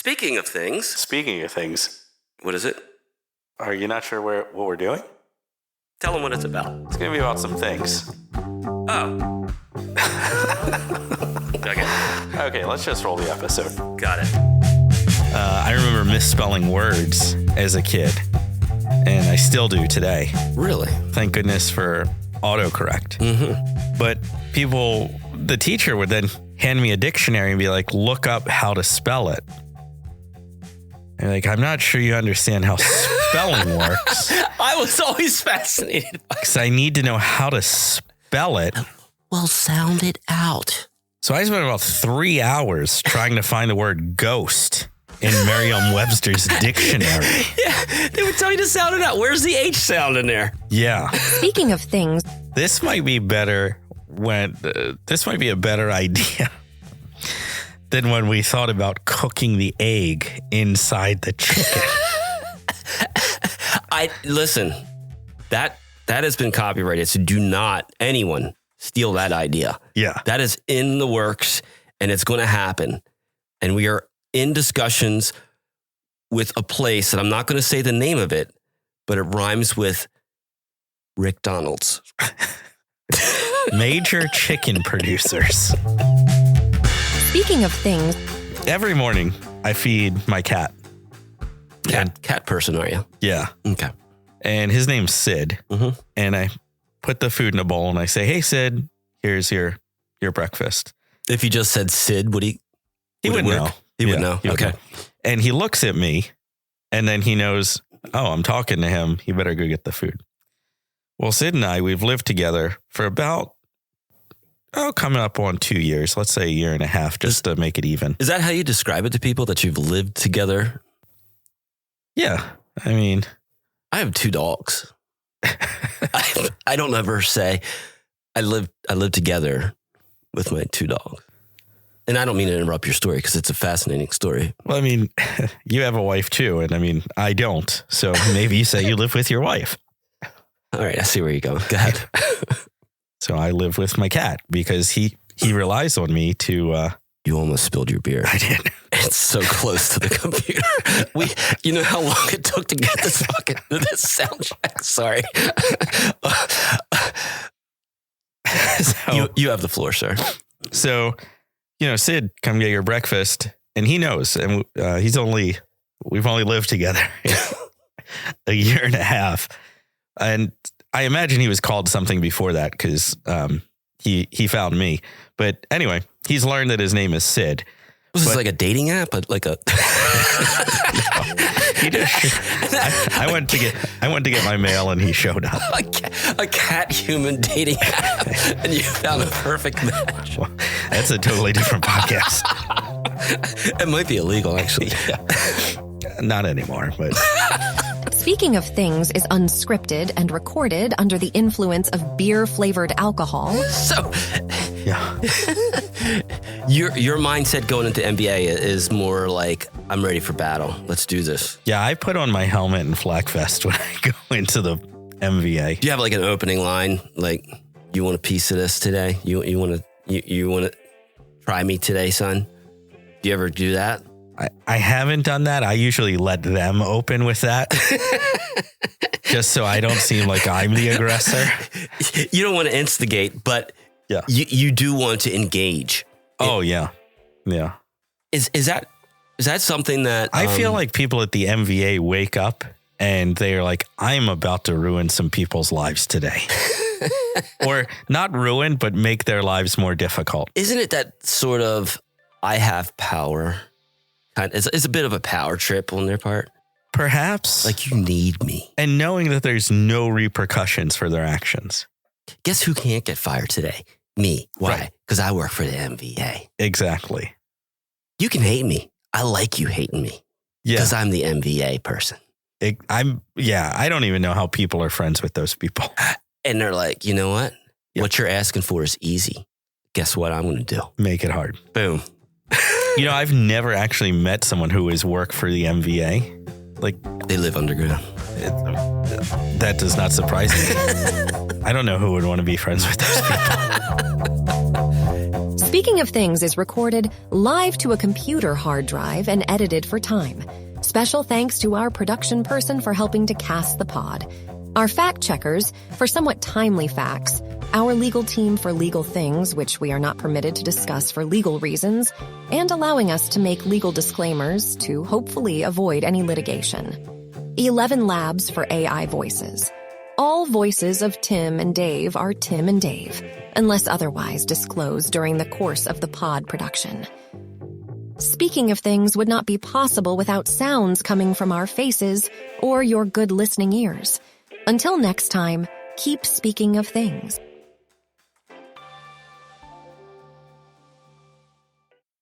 Speaking of things. Speaking of things. What is it? Are you not sure what we're doing? Tell them what it's about. It's going to be about some things. Oh. Okay, let's just roll the episode. Got it. I remember misspelling words as a kid, and I still do today. Really? Thank goodness for autocorrect. Mm-hmm. But the teacher would then hand me a dictionary and be like, look up how to spell it. And like, I'm not sure you understand how spelling works. I was always fascinated by it. Because I need to know how to spell it. Well, sound it out. So I spent about 3 hours trying to find the word ghost in Merriam-Webster's dictionary. Yeah, they would tell you to sound it out. Where's the H sound in there? Yeah. Speaking of things, This might be better this might be a better idea than when we thought about cooking the egg inside the chicken. Listen, that has been copyrighted, so do not anyone steal that idea. Yeah. That is in the works, and it's going to happen. And we are in discussions with a place, and I'm not going to say the name of it, but it rhymes with Rick Donald's. Major chicken producers. speaking of things, Every morning I feed my cat. Cat person, are you? Yeah. Okay. And his name's Sid. Mm-hmm. And I put the food in a bowl and I say, hey, Sid, here's your breakfast. If you just said Sid, would he? He would know. He would know. He would Okay. know. And he looks at me and then he knows, oh, I'm talking to him. He better go get the food. Well, Sid and I, we've lived together for about, coming up on 2 years. Let's say a year and a half, just to make it even. Is that how you describe it to people, that you've lived together? Yeah. I mean, I have 2 dogs. I don't ever say I live together with my 2 dogs. And I don't mean to interrupt your story because it's a fascinating story. well, I mean, you have a wife too. And I mean, I don't. So maybe you say you live with your wife. All right, I see where you're going. Go ahead. So I live with my cat because he relies on me to. You almost spilled your beer. I did. It's so close to the computer. You know how long it took to get this sound check? Sorry. So, You have the floor, sir. So, Sid, come get your breakfast, and he knows, and we've only lived together a year and a half, and I imagine he was called something before that because he found me. But anyway, he's learned that his name is Sid. Was this like a dating app? Like a He just, I went to get my mail, and he showed up. a cat human dating app, and you found a perfect match. Well, that's a totally different podcast. It might be illegal, actually. Yeah. Not anymore, but. speaking of things is unscripted and recorded under the influence of beer-flavored alcohol. So, Yeah. your mindset going into MBA is more like, I'm ready for battle. Let's do this. Yeah, I put on my helmet and flak vest when I go into the MVA. Do you have like an opening line? Like, you want a piece of this today? You want to try me today, son? Do you ever do that? I haven't done that. I usually let them open with that. Just so I don't seem like I'm the aggressor. You don't want to instigate, but yeah, you do want to engage. Oh, yeah. Yeah. Is that something that I feel like people at the MVA wake up and they're like, I'm about to ruin some people's lives today. Or not ruin, but make their lives more difficult. Isn't it that sort of I have power? It's a bit of a power trip on their part. Perhaps. Like, you need me. And knowing that there's no repercussions for their actions. Guess who can't get fired today? Me. Why? Because I work for the MVA. Exactly. You can hate me. I like you hating me. Yeah. Because I'm the MVA person. I don't even know how people are friends with those people. And they're like, you know what? Yeah. What you're asking for is easy. Guess what I'm going to do? Make it hard. Boom. I've never actually met someone who has worked for the MVA. Like, they live underground. That does not surprise me. I don't know who would want to be friends with those people. Speaking of Things is recorded live to a computer hard drive and edited for time. Special thanks to our production person for helping to cast the pod. Our fact checkers for somewhat timely facts, our legal team for legal things which we are not permitted to discuss for legal reasons, and allowing us to make legal disclaimers to hopefully avoid any litigation. 11 Labs for AI voices. All voices of Tim and Dave are Tim and Dave, unless otherwise disclosed during the course of the pod production. Speaking of Things would not be possible without sounds coming from our faces or your good listening ears. Until next time, keep speaking of things.